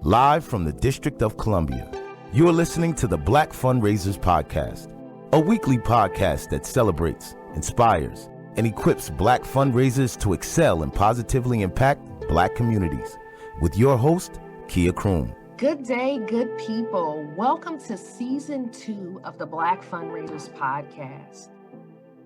Live from the District of Columbia, you're listening to the Black Fundraisers Podcast, a weekly podcast that celebrates, inspires, and equips Black fundraisers to excel and positively impact Black communities. With your host, Kia Croom. Good day, good people. Welcome to Season 2 of the Black Fundraisers Podcast.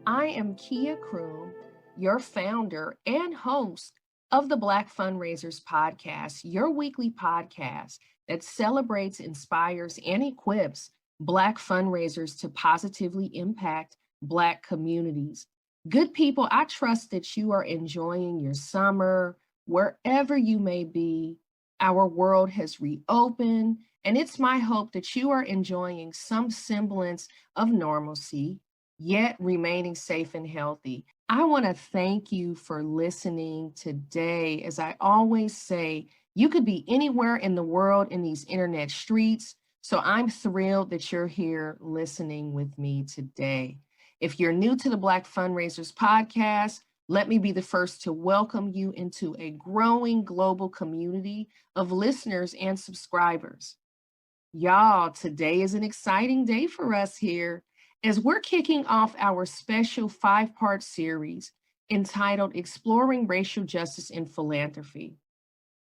I am Kia Croom, your founder and host of the Black Fundraisers Podcast, your weekly podcast that celebrates, inspires, and equips Black fundraisers to positively impact Black communities. Good people, I trust that you are enjoying your summer, wherever you may be. Our world has reopened, and it's my hope that you are enjoying some semblance of normalcy, yet remaining safe and healthy. I want to thank you for listening today. As I always say, you could be anywhere in the world in these internet streets, so I'm thrilled that you're here listening with me today. If you're new to the Black Fundraisers Podcast, let me be the first to welcome you into a growing global community of listeners and subscribers. Y'all, today is an exciting day for us here as we're kicking off our special 5-part series entitled Exploring Racial Justice in Philanthropy.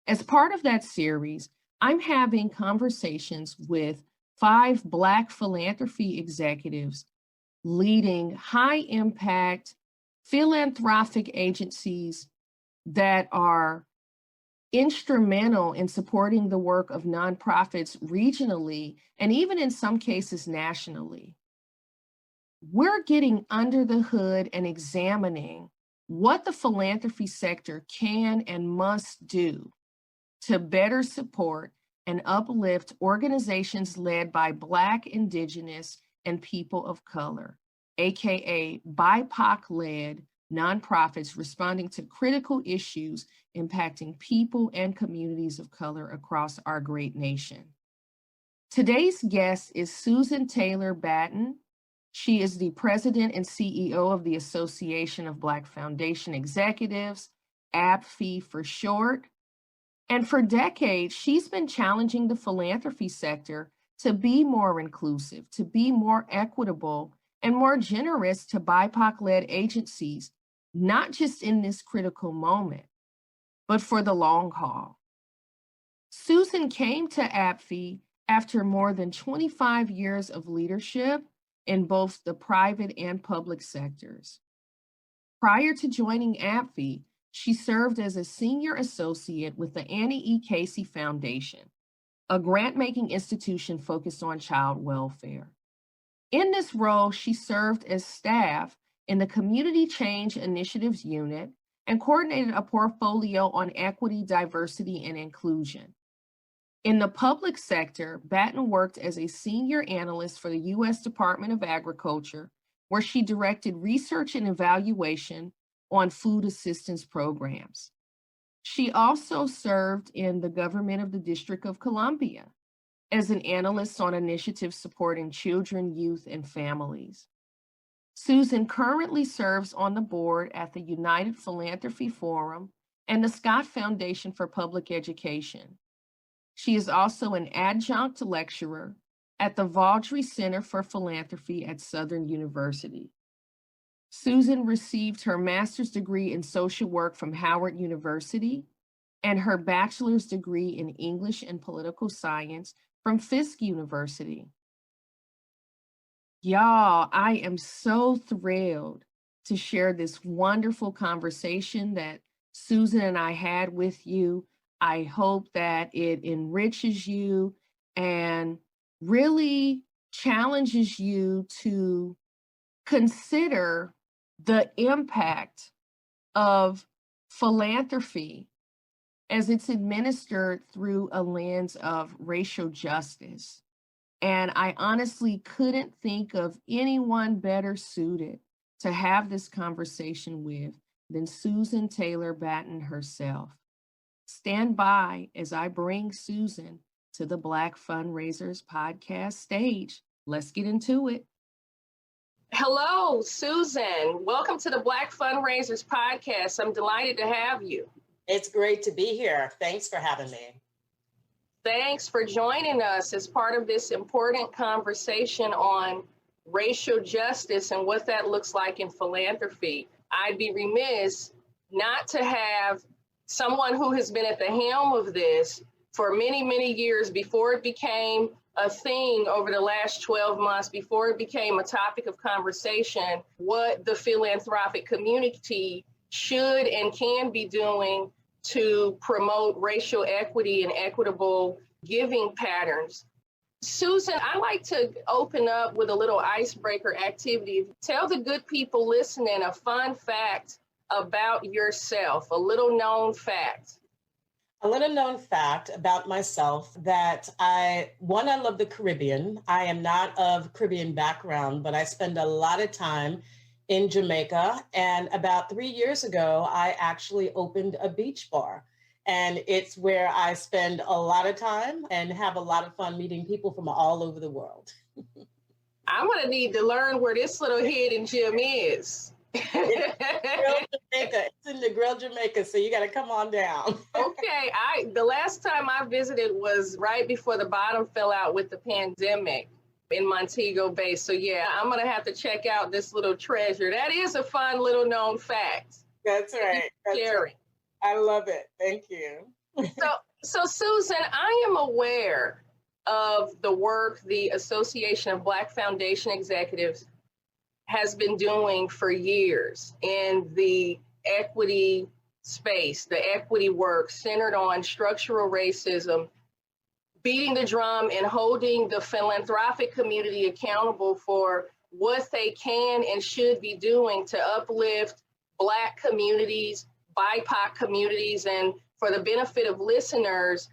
As part of that series, I'm having conversations with 5 Black philanthropy executives leading high-impact philanthropic agencies that are instrumental in supporting the work of nonprofits regionally and even in some cases nationally. We're getting under the hood and examining what the philanthropy sector can and must do to better support and uplift organizations led by Black, Indigenous, and people of color, aka BIPOC-led nonprofits responding to critical issues impacting people and communities of color across our great nation. Today's guest is Susan Taylor Batten. She is the president and CEO of the Association of Black Foundation Executives, ABFE for short. And for decades, she's been challenging the philanthropy sector to be more inclusive, to be more equitable, and more generous to BIPOC-led agencies, not just in this critical moment, but for the long haul. Susan came to ABFE after more than 25 years of leadership in both the private and public sectors. Prior to joining ABFE, she served as a senior associate with the Annie E. Casey Foundation, a grant-making institution focused on child welfare. In this role, she served as staff in the Community Change Initiatives Unit and coordinated a portfolio on equity, diversity, and inclusion. In the public sector, Batten worked as a senior analyst for the U.S. Department of Agriculture, where she directed research and evaluation on food assistance programs. She also served in the government of the District of Columbia as an analyst on initiatives supporting children, youth, and families. Susan currently serves on the board at the United Philanthropy Forum and the Scott Foundation for Public Education. She is also an adjunct lecturer at the Vaudrey Center for Philanthropy at Southern University. Susan received her master's degree in social work from Howard University and her bachelor's degree in English and political science from Fisk University. Y'all, I am so thrilled to share this wonderful conversation that Susan and I had with you. I hope that it enriches you and really challenges you to consider the impact of philanthropy as it's administered through a lens of racial justice. And I honestly couldn't think of anyone better suited to have this conversation with than Susan Taylor Batten herself. Stand by as I bring Susan to the Black Fundraisers Podcast stage. Let's get into it. Hello, Susan. Welcome to the Black Fundraisers Podcast. I'm delighted to have you. It's great to be here. Thanks for having me. Thanks for joining us as part of this important conversation on racial justice and what that looks like in philanthropy. I'd be remiss not to have someone who has been at the helm of this for many, many years before it became a thing over the last 12 months, before it became a topic of conversation, what the philanthropic community should and can be doing to promote racial equity and equitable giving patterns. Susan, I like to open up with a little icebreaker activity. Tell the good people listening a fun fact about yourself, a little known fact. A little known fact about myself that I love the Caribbean. I am not of Caribbean background, but I spend a lot of time in Jamaica. And about 3 years ago, I actually opened a beach bar. And it's where I spend a lot of time and have a lot of fun meeting people from all over the world. I'm going to need to learn where this little hidden gem is. It's in the Grill, Jamaica, so you got to come on down. Okay, the last time I visited was right before the bottom fell out with the pandemic in Montego Bay. So yeah, I'm going to have to check out this little treasure. That is a fun little known fact. That's right. Sharing. I love it. Thank you. So Susan, I am aware of the work the Association of Black Foundation Executives has been doing for years in the equity space, the equity work centered on structural racism, beating the drum and holding the philanthropic community accountable for what they can and should be doing to uplift Black communities, BIPOC communities, and for the benefit of listeners,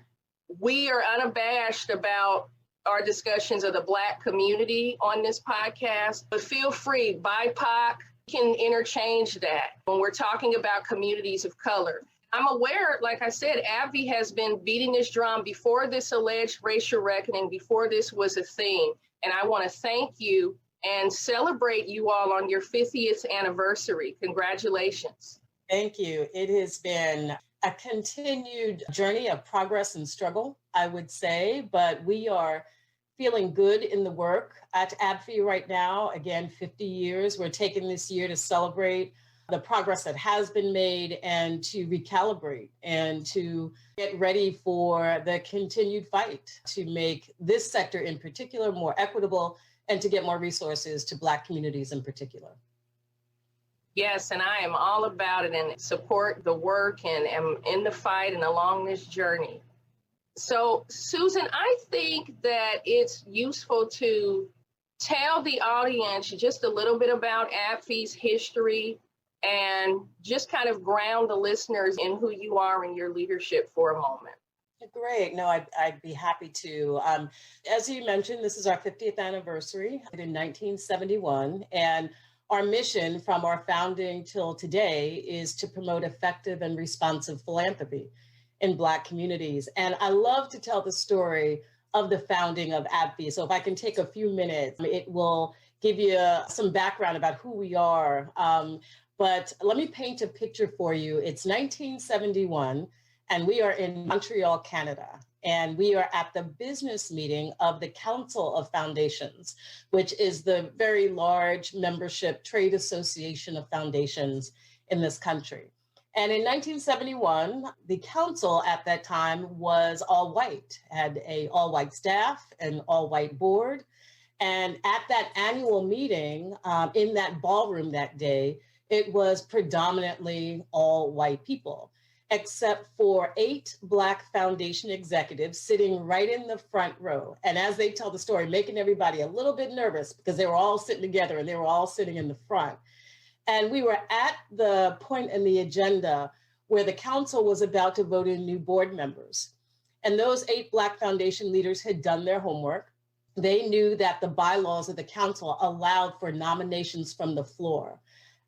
we are unabashed about our discussions of the Black community on this podcast, but feel free, BIPOC can interchange that when we're talking about communities of color. I'm aware, like I said, ABFE has been beating this drum before this alleged racial reckoning, before this was a thing. And I want to thank you and celebrate you all on your 50th anniversary. Congratulations. Thank you. It has been a continued journey of progress and struggle, I would say, but we are feeling good in the work at ABFE right now. Again, 50 years. We're taking this year to celebrate the progress that has been made and to recalibrate and to get ready for the continued fight to make this sector in particular more equitable and to get more resources to Black communities in particular. Yes, and I am all about it and support the work and am in the fight and along this journey. So, Susan, I think that it's useful to tell the audience just a little bit about ABFE's history and just kind of ground the listeners in who you are and your leadership for a moment. Great. No, I'd be happy to. As you mentioned, this is our 50th anniversary in 1971, and our mission from our founding till today is to promote effective and responsive philanthropy in Black communities. And I love to tell the story of the founding of ABFE. So if I can take a few minutes, it will give you some background about who we are. But let me paint a picture for you. It's 1971, and we are in Montreal, Canada. And we are at the business meeting of the Council of Foundations, which is the very large membership trade association of foundations in this country. And in 1971, the council at that time was all white, had an all white staff, an all white board. And at that annual meeting, in that ballroom that day, it was predominantly all white people, except for 8 Black foundation executives sitting right in the front row. And as they tell the story, making everybody a little bit nervous because they were all sitting together and they were all sitting in the front. And we were at the point in the agenda where the council was about to vote in new board members. And those 8 Black foundation leaders had done their homework. They knew that the bylaws of the council allowed for nominations from the floor.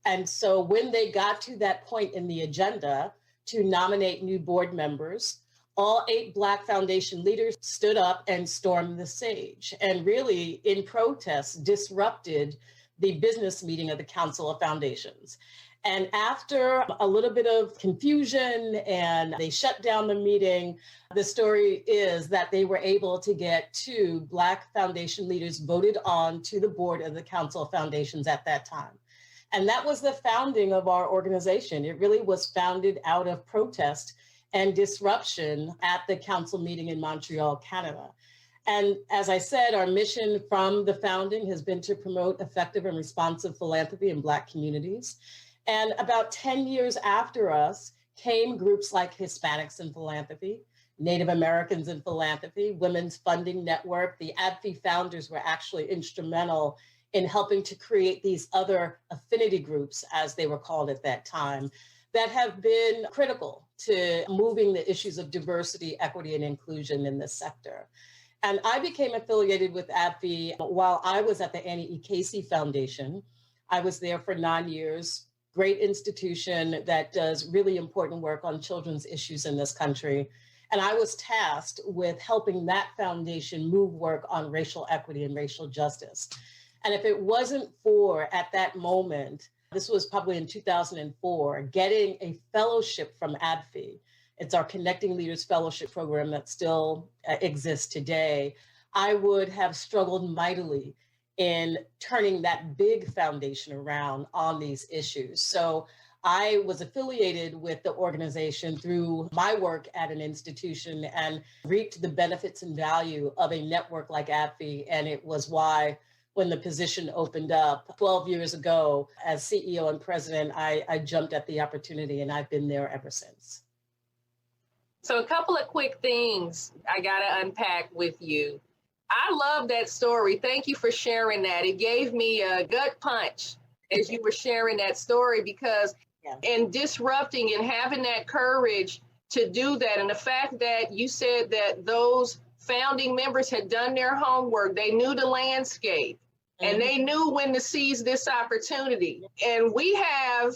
And so when they got to that point in the agenda to nominate new board members, all 8 Black foundation leaders stood up and stormed the stage and really in protest disrupted the business meeting of the Council of Foundations. And after a little bit of confusion and they shut down the meeting, the story is that they were able to get 2 Black foundation leaders voted on to the board of the Council of Foundations at that time. And that was the founding of our organization. It really was founded out of protest and disruption at the council meeting in Montreal, Canada. And as I said, our mission from the founding has been to promote effective and responsive philanthropy in Black communities. And about 10 years after us came groups like Hispanics in Philanthropy, Native Americans in Philanthropy, Women's Funding Network. The ABFE founders were actually instrumental in helping to create these other affinity groups, as they were called at that time, that have been critical to moving the issues of diversity, equity, and inclusion in this sector. And I became affiliated with ABFE while I was at the Annie E. Casey Foundation. I was there for 9 years. Great institution that does really important work on children's issues in this country. And I was tasked with helping that foundation move work on racial equity and racial justice. And if it wasn't for, at that moment, this was probably in 2004, getting a fellowship from ABFE, it's our Connecting Leaders Fellowship program that still exists today, I would have struggled mightily in turning that big foundation around on these issues. So I was affiliated with the organization through my work at an institution and reaped the benefits and value of a network like ABFE. And it was why when the position opened up 12 years ago as CEO and president, I jumped at the opportunity and I've been there ever since. So a couple of quick things I got to unpack with you. I love that story. Thank you for sharing that. It gave me a gut punch as you were sharing that story, because in disrupting and having that courage to do that, and the fact that you said that those founding members had done their homework, they knew the landscape, and they knew when to seize this opportunity. And we have,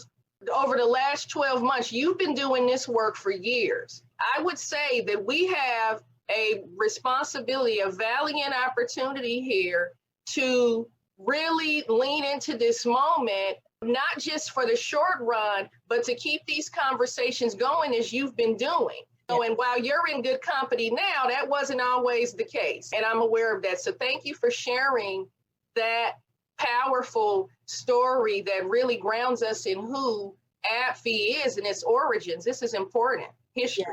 over the last 12 months, you've been doing this work for years. I would say that we have a responsibility, a valiant opportunity here to really lean into this moment, not just for the short run, but to keep these conversations going as you've been doing. So, and while you're in good company now, that wasn't always the case. And I'm aware of that. So thank you for sharing that powerful story that really grounds us in who ABFE is and its origins. This is important history.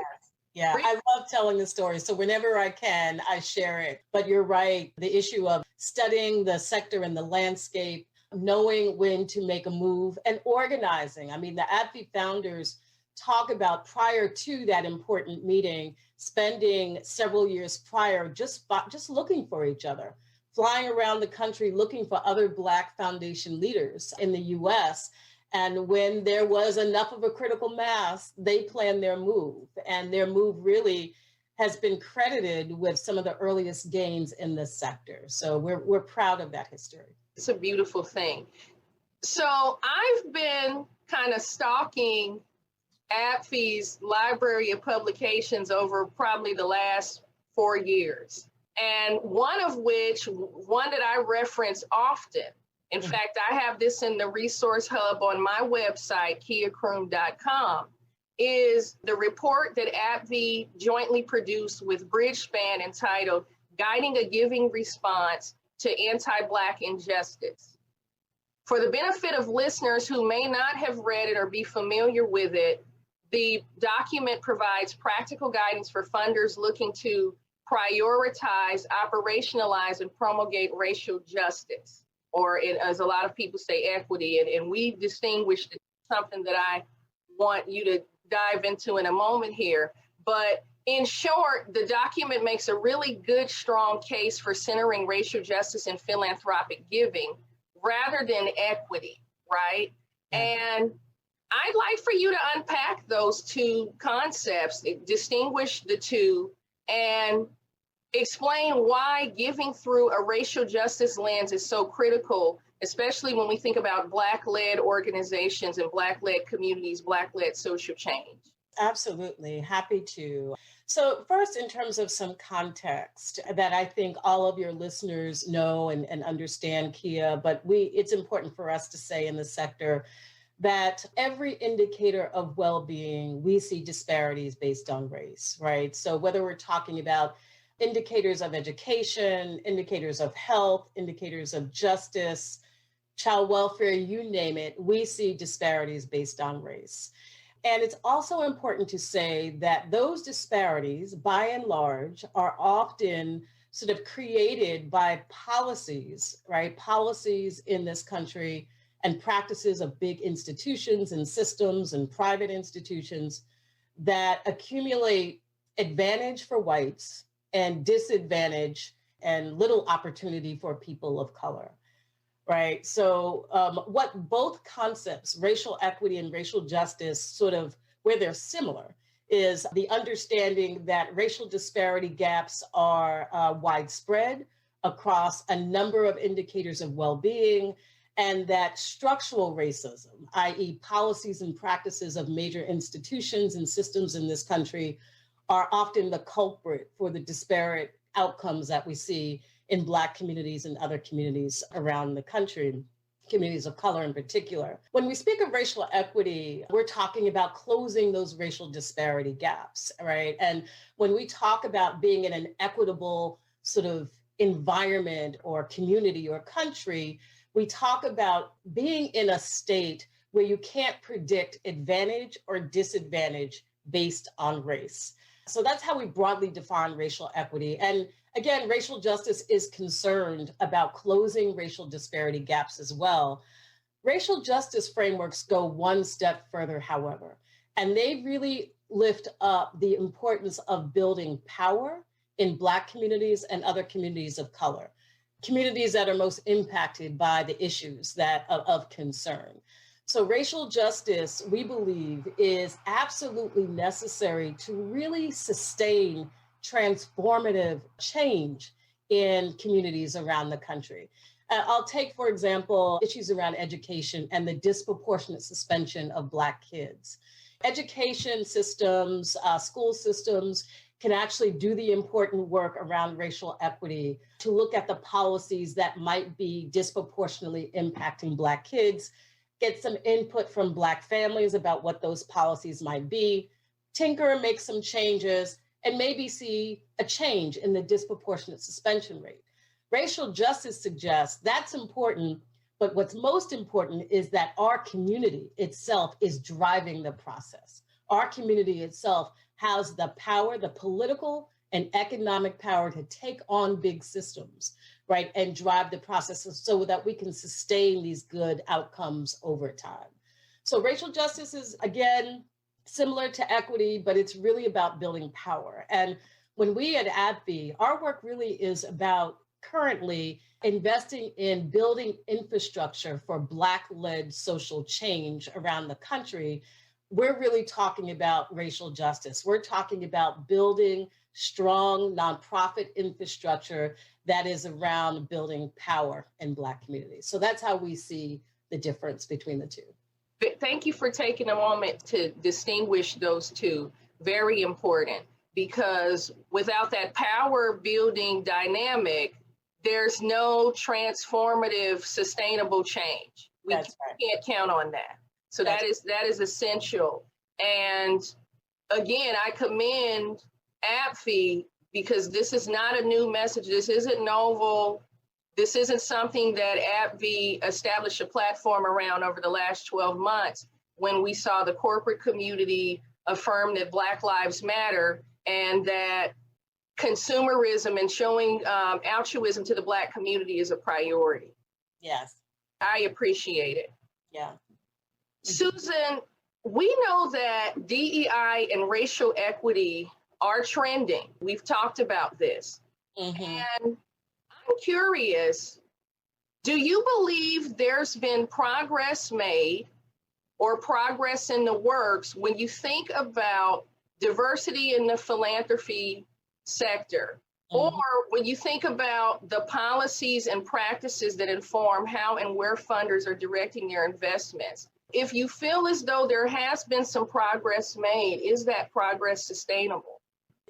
Yeah, I love telling the story. So whenever I can, I share it. But you're right, the issue of studying the sector and the landscape, knowing when to make a move, and organizing. I mean, the ABFE founders talk about, prior to that important meeting, spending several years prior just looking for each other, flying around the country looking for other Black foundation leaders in the US. And when there was enough of a critical mass, they planned their move. And their move really has been credited with some of the earliest gains in this sector. So we're proud of that history. It's a beautiful thing. So I've been kind of stalking ABFE's library of publications over probably the last 4 years. And one that I reference often, in fact, I have this in the resource hub on my website, kiacroom.com, is the report that ABFE jointly produced with Bridgespan entitled Guiding a Giving Response to Anti-Black Injustice. For the benefit of listeners who may not have read it or be familiar with it, the document provides practical guidance for funders looking to prioritize, operationalize, and promulgate racial justice, or as a lot of people say, equity. And we distinguished something that I want you to dive into in a moment here. But in short, the document makes a really good, strong case for centering racial justice and philanthropic giving rather than equity, right? And I'd like for you to unpack those two concepts, distinguish the two, and explain why giving through a racial justice lens is so critical, especially when we think about Black-led organizations and Black-led communities, Black-led social change. Absolutely, happy to. So first, in terms of some context that I think all of your listeners know and understand, Kia, but it's important for us to say in the sector, that every indicator of well-being, we see disparities based on race, right? So whether we're talking about indicators of education, indicators of health, indicators of justice, child welfare, you name it, we see disparities based on race. And it's also important to say that those disparities, by and large, are often sort of created by policies, right? Policies in this country and practices of big institutions and systems and private institutions that accumulate advantage for whites and disadvantage and little opportunity for people of color, right? So what both concepts, racial equity and racial justice, sort of where they're similar, is the understanding that racial disparity gaps are widespread across a number of indicators of well-being, and that structural racism, i.e. policies and practices of major institutions and systems in this country, are often the culprit for the disparate outcomes that we see in Black communities and other communities around the country, communities of color in particular. When we speak of racial equity, we're talking about closing those racial disparity gaps, right? And when we talk about being in an equitable sort of environment or community or country, we talk about being in a state where you can't predict advantage or disadvantage based on race. So that's how we broadly define racial equity. And again, racial justice is concerned about closing racial disparity gaps as well. Racial justice frameworks go one step further, however, and they really lift up the importance of building power in Black communities and other communities of color, communities that are most impacted by the issues that of concern. So racial justice, we believe, is absolutely necessary to really sustain transformative change in communities around the country. I'll take, for example, issues around education and the disproportionate suspension of Black kids. Education systems, school systems can actually do the important work around racial equity to look at the policies that might be disproportionately impacting Black kids, get some input from Black families about what those policies might be, tinker and make some changes, and maybe see a change in the disproportionate suspension rate. Racial justice suggests that's important, but what's most important is that our community itself is driving the process. Our community itself has the power, the political and economic power to take on big systems, right, and drive the process so that we can sustain these good outcomes over time. So racial justice is, again, similar to equity, but it's really about building power. And when we at ABFE, our work really is about currently investing in building infrastructure for Black-led social change around the country. We're really talking about racial justice. We're talking about building strong nonprofit infrastructure that is around building power in Black communities. So that's how we see the difference between the two. Thank you for taking a moment to distinguish those two. Very important, because without that power building dynamic, there's no transformative, sustainable change. We can't count on that. So that is essential. And again, I commend ABFE because this is not a new message. This isn't novel. This isn't something that ABFE established a platform around over the last 12 months when we saw the corporate community affirm that Black Lives Matter and that consumerism and showing altruism to the Black community is a priority. Yes. I appreciate it. Yeah. Susan, we know that DEI and racial equity are trending. We've talked about this. Mm-hmm. And I'm curious, do you believe there's been progress made or progress in the works when you think about diversity in the philanthropy sector? Mm-hmm. Or when you think about the policies and practices that inform how and where funders are directing their investments? If you feel as though there has been some progress made, is that progress sustainable?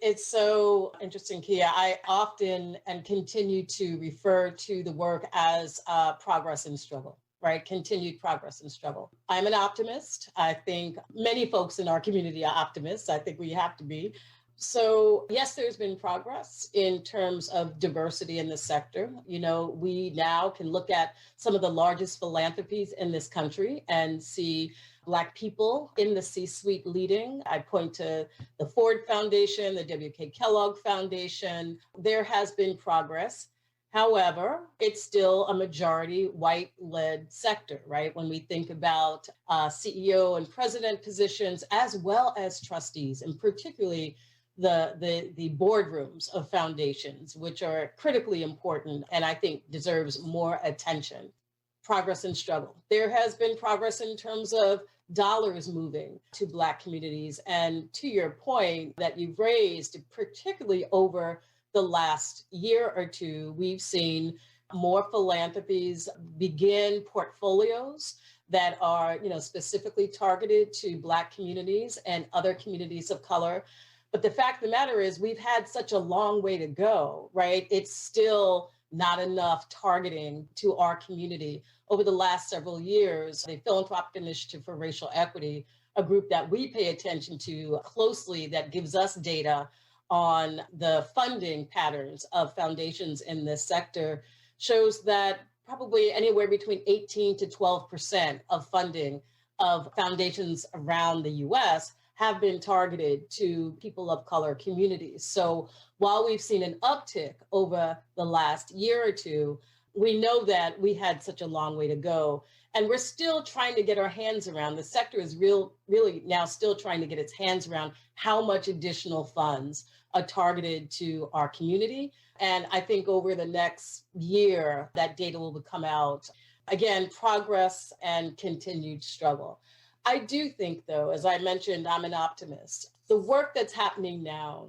It's so interesting, Kia. I often and continue to refer to the work as progress and struggle, right? Continued progress and struggle. I'm an optimist. I think many folks in our community are optimists. I think we have to be. So yes, there's been progress in terms of diversity in the sector. We now can look at some of the largest philanthropies in this country and see Black people in the C-suite leading. I point to the Ford Foundation, the W.K. Kellogg Foundation. There has been progress. However, it's still a majority white-led sector, right? When we think about CEO and president positions, as well as trustees, and particularly the boardrooms of foundations, which are critically important and I think deserves more attention. Progress and struggle. There has been progress in terms of dollars moving to Black communities. And to your point that you've raised, particularly over the last year or two, we've seen more philanthropies begin portfolios that are, specifically targeted to Black communities and other communities of color. But the fact of the matter is we've had such a long way to go, right? It's still not enough targeting to our community. Over the last several years, the Philanthropic Initiative for Racial Equity, a group that we pay attention to closely that gives us data on the funding patterns of foundations in this sector, shows that probably anywhere between 18 to 12% of funding of foundations around the US have been targeted to people of color communities. So while we've seen an uptick over the last year or two, we know that we had such a long way to go. And we're still trying to get our hands around, the sector is really now still trying to get its hands around how much additional funds are targeted to our community. And I think over the next year, that data will come out. Again, progress and continued struggle. I do think, though, as I mentioned, I'm an optimist. The work that's happening now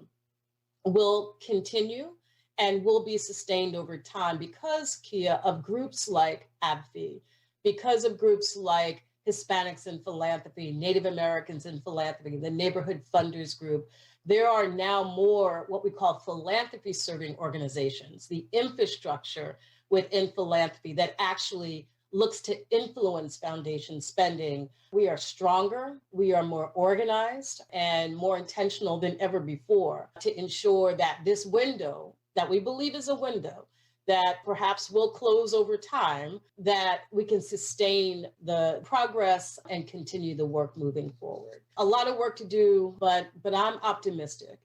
will continue and will be sustained over time because, Kia, of groups like ABFE, because of groups like Hispanics in Philanthropy, Native Americans in Philanthropy, the Neighborhood Funders Group. There are now more what we call philanthropy serving organizations, the infrastructure within philanthropy that actually looks to influence foundation spending. We are stronger, we are more organized and more intentional than ever before to ensure that this window that we believe is a window that perhaps will close over time, that we can sustain the progress and continue the work moving forward. A lot of work to do, but I'm optimistic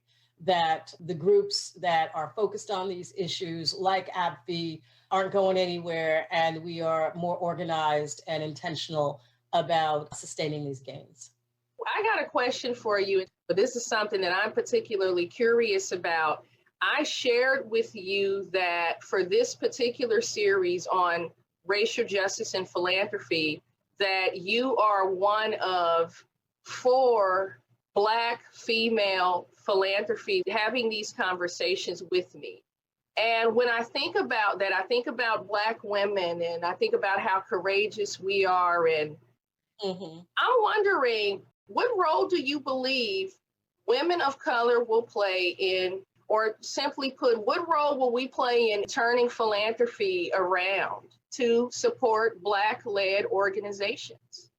that the groups that are focused on these issues like ABFE aren't going anywhere, and we are more organized and intentional about sustaining these gains. I got a question for you, but this is something that I'm particularly curious about. I shared with you that for this particular series on racial justice and philanthropy, that you are one of 4 Black female philanthropy having these conversations with me. And when I think about that, I think about Black women and I think about how courageous we are. And I'm wondering, what role do you believe women of color will play in, or simply put, what role will we play in turning philanthropy around to support Black-led organizations?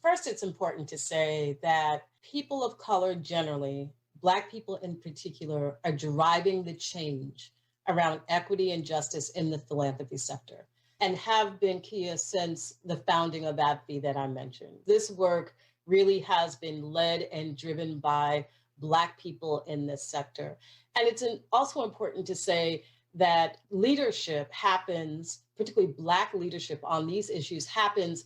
First, it's important to say that people of color generally, Black people in particular, are driving the change around equity and justice in the philanthropy sector and have been, Kia, since the founding of ABFE that I mentioned. This work really has been led and driven by Black people in this sector. And it's also important to say that leadership happens, particularly Black leadership on these issues, happens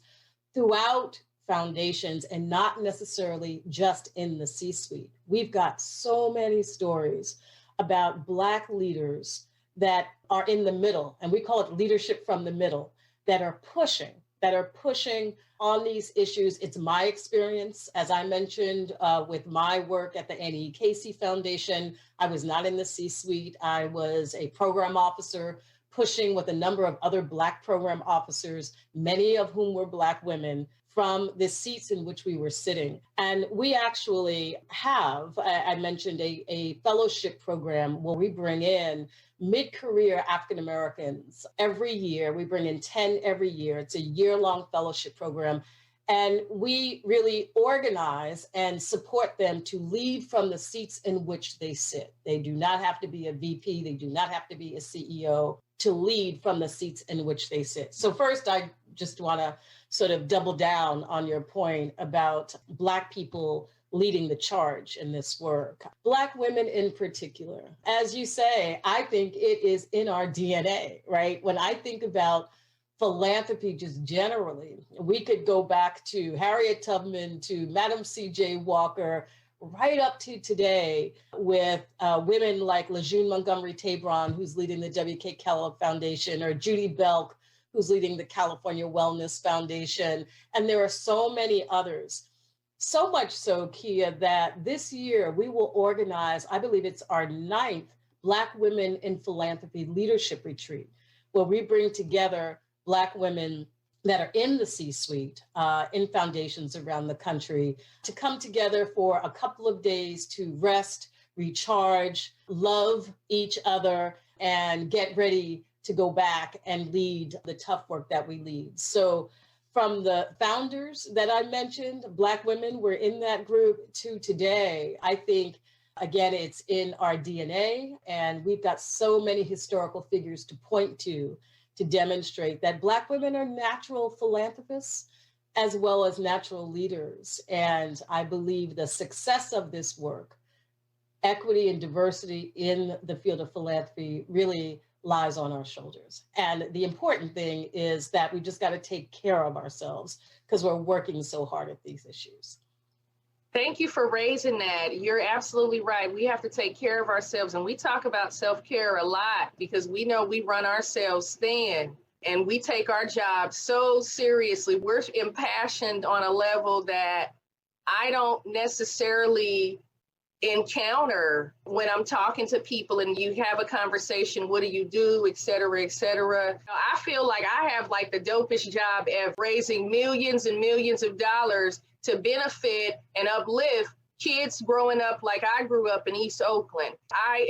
throughout foundations and not necessarily just in the C-suite. We've got so many stories about Black leaders that are in the middle, and we call it leadership from the middle, that are pushing on these issues. It's my experience, as I mentioned, with my work at the Annie E. Casey Foundation. I was not in the C-suite. I was a program officer pushing with a number of other Black program officers, many of whom were Black women, from the seats in which we were sitting. And we actually have, I mentioned, a fellowship program where we bring in mid-career African Americans every year. We bring in 10 every year. It's a year-long fellowship program. And we really organize and support them to lead from the seats in which they sit. They do not have to be a VP. They do not have to be a CEO to lead from the seats in which they sit. So first, I just want to sort of double down on your point about Black people leading the charge in this work. Black women in particular. As you say, I think it is in our DNA, right? When I think about philanthropy just generally, we could go back to Harriet Tubman, to Madam C.J. Walker, right up to today with women like LaJune Montgomery Tabron, who's leading the W.K. Kellogg Foundation, or Judy Belk, who's leading the California Wellness Foundation. And there are so many others. So much so, Kia, that this year we will organize, I believe it's our 9th Black Women in Philanthropy Leadership Retreat, where we bring together Black women that are in the C-suite, in foundations around the country, to come together for a couple of days to rest, recharge, love each other, and get ready to go back and lead the tough work that we lead. So from the founders that I mentioned, Black women were in that group, to today, I think, again, it's in our DNA, and we've got so many historical figures to point to demonstrate that Black women are natural philanthropists as well as natural leaders. And I believe the success of this work, equity and diversity in the field of philanthropy, really lies on our shoulders. And the important thing is that we just got to take care of ourselves because we're working so hard at these issues. Thank you for raising that. You're absolutely right. We have to take care of ourselves. And we talk about self-care a lot because we know we run ourselves thin and we take our job so seriously. We're impassioned on a level that I don't necessarily encounter when I'm talking to people and you have a conversation, what do you do, et cetera, et cetera. I feel like I have like the dopest job ever, raising millions and millions of dollars to benefit and uplift kids growing up like I grew up in East Oakland. I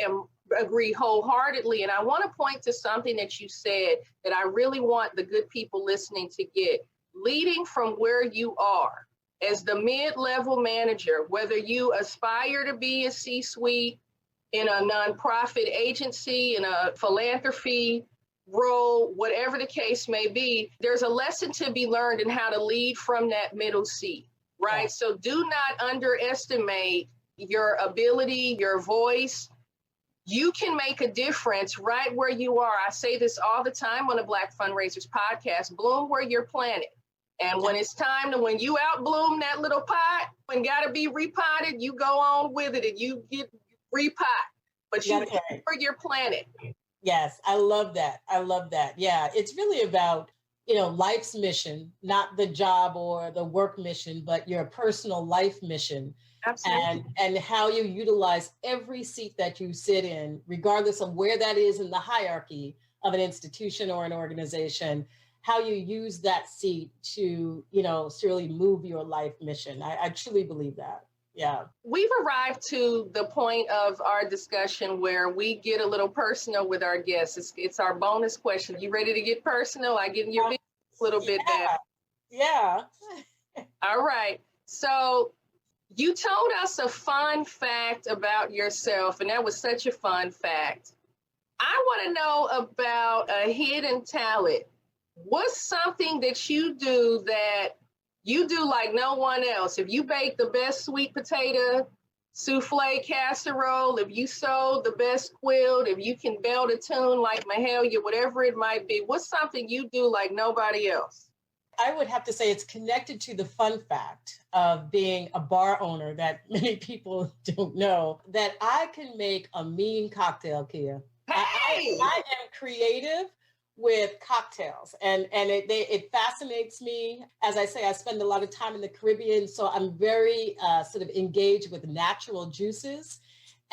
agree wholeheartedly. And I want to point to something that you said that I really want the good people listening to get. Leading from where you are as the mid-level manager, whether you aspire to be a C-suite in a nonprofit agency, in a philanthropy role, whatever the case may be, there's a lesson to be learned in how to lead from that middle seat. Right. Yeah. So do not underestimate your ability, your voice. You can make a difference right where you are. I say this all the time on the Black Fundraisers podcast, bloom where you're planted. And when it's time to, when you outbloom that little pot, when got to be repotted, you go on with it and you get repot. But you where you're planted. Yes, I love that. I love that. Yeah, it's really about, life's mission, not the job or the work mission, but your personal life mission. Absolutely. And how you utilize every seat that you sit in, regardless of where that is in the hierarchy of an institution or an organization, how you use that seat to, really move your life mission. I truly believe that. Yeah. We've arrived to the point of our discussion where we get a little personal with our guests. It's our bonus question. You ready to get personal? I get in your business a little bit there. Yeah. All right. So you told us a fun fact about yourself, and that was such a fun fact. I want to know about a hidden talent. What's something that you do that you do like no one else? If you bake the best sweet potato souffle casserole, if you sew the best quilt, if you can belt a tune like Mahalia, whatever it might be, what's something you do like nobody else? I would have to say it's connected to the fun fact of being a bar owner that many people don't know, that I can make a mean cocktail, Kia. Hey! I am creative with cocktails, and it fascinates me. As I say, I spend a lot of time in the Caribbean, so I'm very sort of engaged with natural juices.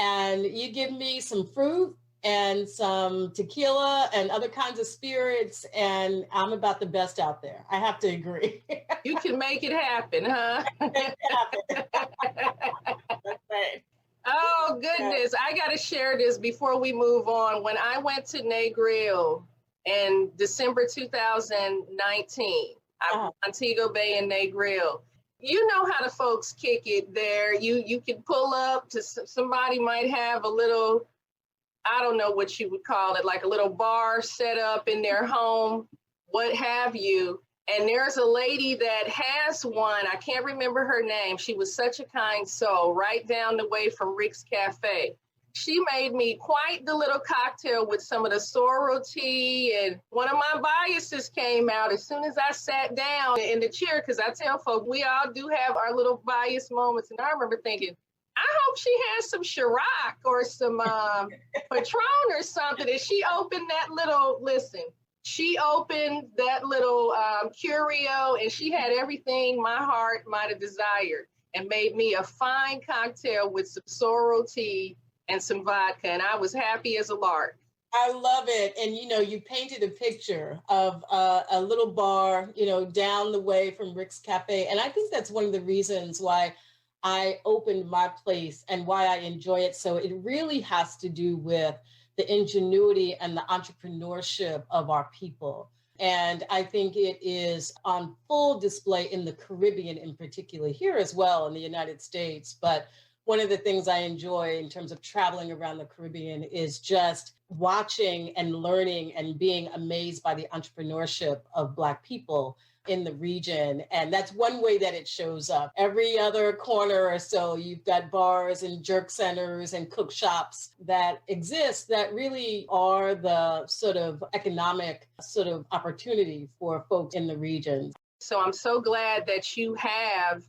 And you give me some fruit and some tequila and other kinds of spirits, and I'm about the best out there. I have to agree. You can make it happen, huh? Make it happen. That's right. Oh, goodness. I got to share this before we move on. When I went to Negril in December 2019, Montego Bay and Negril, you know how the folks kick it there. You can pull up to somebody might have a little, I don't know what you would call it, like a little bar set up in their home, what have you. And there's a lady that has one, I can't remember her name. She was such a kind soul, right down the way from Rick's Cafe. She made me quite the little cocktail with some of the sorrel tea, and one of my biases came out as soon as I sat down in the chair, because I tell folks, we all do have our little bias moments. And I remember thinking, I hope she has some Ciroc or some Patron or something. And she opened that little, she opened that little curio, and she had everything my heart might have desired, and made me a fine cocktail with some sorrel tea and some vodka. And I was happy as a lark. I love it. And, you painted a picture of a little bar, down the way from Rick's Cafe. And I think that's one of the reasons why I opened my place and why I enjoy it. So it really has to do with the ingenuity and the entrepreneurship of our people. And I think it is on full display in the Caribbean in particular, here as well in the United States. But one of the things I enjoy in terms of traveling around the Caribbean is just watching and learning and being amazed by the entrepreneurship of Black people in the region. And that's one way that it shows up. Every other corner or so, you've got bars and jerk centers and cook shops that exist that really are the sort of economic sort of opportunity for folks in the region. So I'm so glad that you have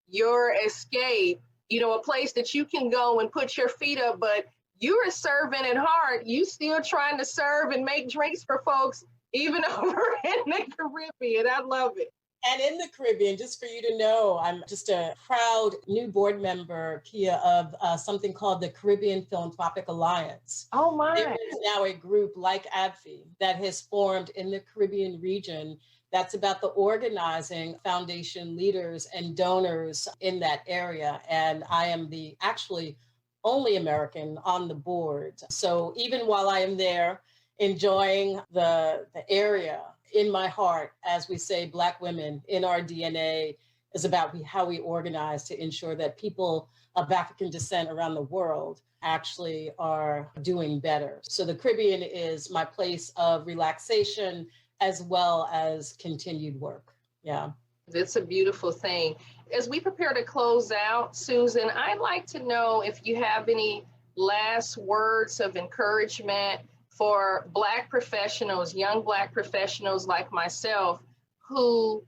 your escape, a place that you can go and put your feet up, but you're a servant at heart. You still trying to serve and make drinks for folks, even over in the Caribbean. I love it. And in the Caribbean, just for you to know, I'm just a proud new board member, Kia, of something called the Caribbean Philanthropic Alliance. Oh, my. There is now a group like ABFE that has formed in the Caribbean region that's about the organizing foundation leaders and donors in that area. And I am the actually only American on the board. So even while I am there enjoying the area, in my heart, as we say, Black women in our DNA is about how we organize to ensure that people of African descent around the world actually are doing better. So the Caribbean is my place of relaxation as well as continued work. Yeah. It's a beautiful thing. As we prepare to close out, Susan, I'd like to know if you have any last words of encouragement for Black professionals, young Black professionals like myself, who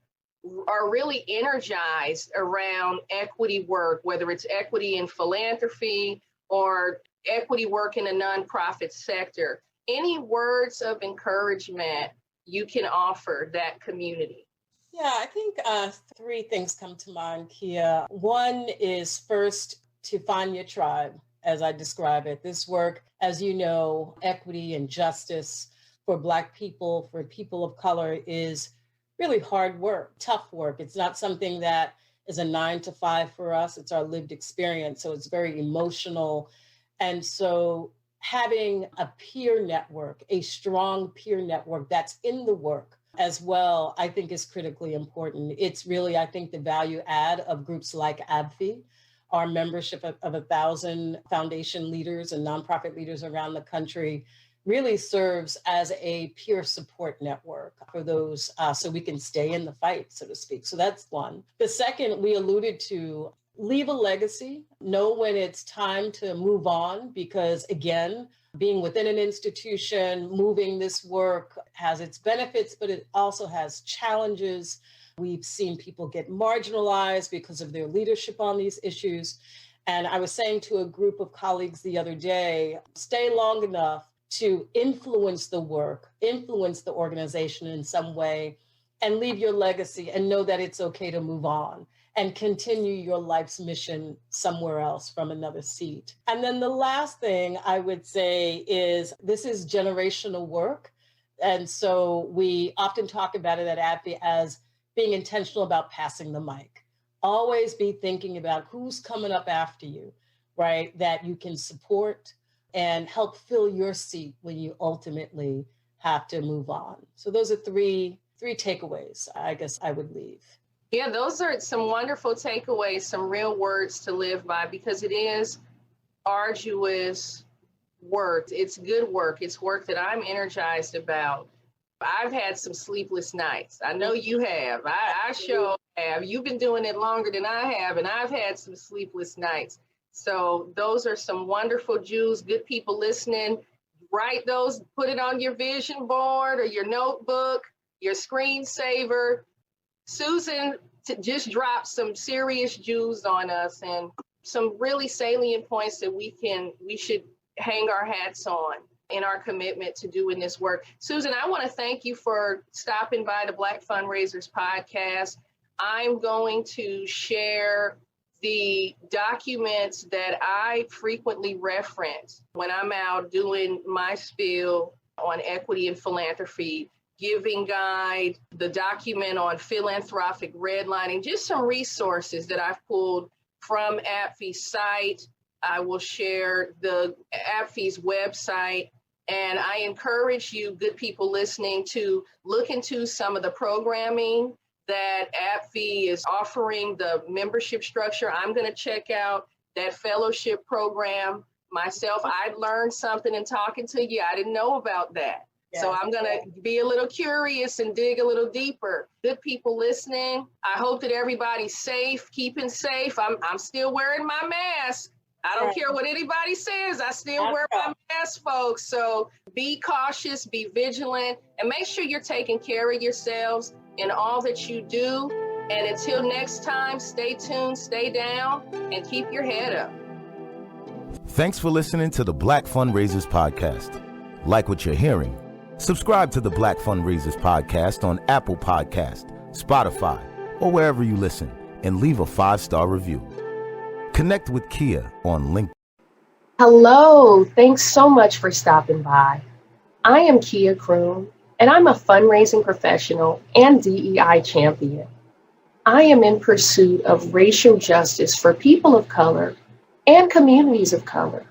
are really energized around equity work, whether it's equity in philanthropy or equity work in the nonprofit sector. Any words of encouragement you can offer that community? Yeah, I think three things come to mind, Kia. One is first to find your tribe, as I describe it. This work, as you know, equity and justice for Black people, for people of color, is really hard work, tough work. It's not something that is a 9 to 5 for us. It's our lived experience. So it's very emotional. And so having a peer network, a strong peer network that's in the work as well, I think is critically important. It's really, I think, the value add of groups like ABFE. Our membership of 1,000 foundation leaders and nonprofit leaders around the country really serves as a peer support network for those, so we can stay in the fight, so to speak. So that's one. The second, we alluded to, leave a legacy, know when it's time to move on, because again, being within an institution, moving this work has its benefits, but it also has challenges. We've seen people get marginalized because of their leadership on these issues. And I was saying to a group of colleagues the other day, stay long enough to influence the work, influence the organization in some way, and leave your legacy and know that it's okay to move on. and continue your life's mission somewhere else from another seat. And then the last thing I would say is this is generational work. And so we often talk about it at ABFE as being intentional about passing the mic. Always be thinking about who's coming up after you, right? That you can support and help fill your seat when you ultimately have to move on. So those are three takeaways I guess I would leave. Yeah, those are some wonderful takeaways, some real words to live by, because it is arduous work. It's good work. It's work that I'm energized about. I've had some sleepless nights. I know you have. I sure have. You've been doing it longer than I have, and I've had some sleepless nights. So those are some wonderful jewels. Good people listening. Write those, put it on your vision board or your notebook, your screensaver. Susan just dropped some serious jewels on us and some really salient points that we should hang our hats on in our commitment to doing this work. Susan, I want to thank you for stopping by the Black Fundraisers podcast. I'm going to share the documents that I frequently reference when I'm out doing my spiel on equity and philanthropy, giving guide, the document on philanthropic redlining, just some resources that I've pulled from ABFE's site. I will share the ABFE's website, and I encourage you, good people listening, to look into some of the programming that ABFE is offering, the membership structure. I'm going to check out that fellowship program myself. I learned something in talking to you. I didn't know about that. Yes. So I'm going to be a little curious and dig a little deeper. Good people listening, I hope that everybody's safe, keeping safe. I'm still wearing my mask. I don't care what anybody says. I still wear my mask, folks. So be cautious, be vigilant, and make sure you're taking care of yourselves in all that you do. And until next time, stay tuned, stay down, and keep your head up. Thanks for listening to the Black Fundraisers Podcast. Like what you're hearing? Subscribe to the Black Fundraisers Podcast on Apple Podcast, Spotify, or wherever you listen, and leave a 5-star review. Connect with Kia on LinkedIn. Hello, thanks so much for stopping by. I am Kia Croom, and I'm a fundraising professional and DEI champion. I am in pursuit of racial justice for people of color and communities of color.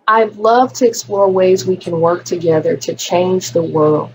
I'd love to explore ways we can work together to change the world.